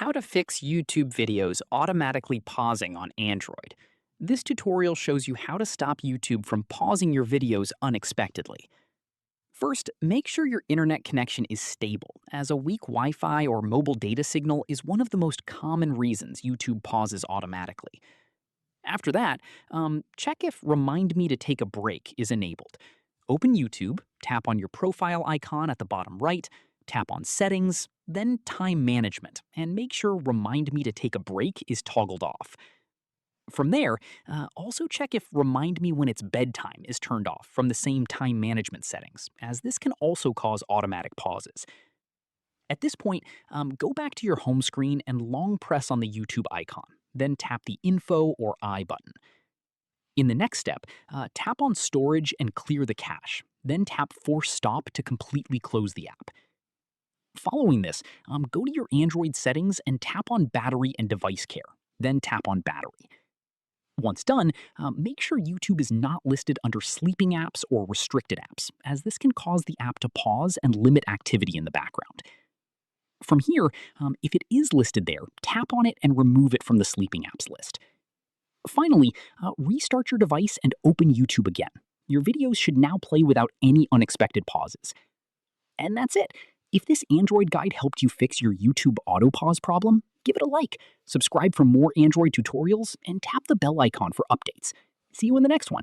How to fix YouTube videos automatically pausing on Android. This tutorial shows you how to stop YouTube from pausing your videos unexpectedly. First, make sure your internet connection is stable, as a weak Wi Fi or mobile data signal is one of the most common reasons YouTube pauses automatically. After that, check if Remind Me to Take a Break is enabled. Open YouTube, tap on your profile icon at the bottom right, tap on Settings, then Time Management, and make sure Remind Me to Take a Break is toggled off. From there, also check if Remind Me When It's Bedtime is turned off from the same time management settings, as this can also cause automatic pauses. At this point, go back to your home screen and long press on the YouTube icon, then tap the Info or I button. In the next step, tap on Storage and clear the cache, then tap Force Stop to completely close the app. Following this, go to your Android settings and tap on Battery and Device Care, then tap on Battery. Once done, make sure YouTube is not listed under sleeping apps or restricted apps, as this can cause the app to pause and limit activity in the background. From here, if it is listed there, tap on it and remove it from the sleeping apps list. Finally, restart your device and open YouTube again. Your videos should now play without any unexpected pauses. And that's it. If this Android guide helped you fix your YouTube auto pause problem, give it a like, subscribe for more Android tutorials, and tap the bell icon for updates. See you in the next one.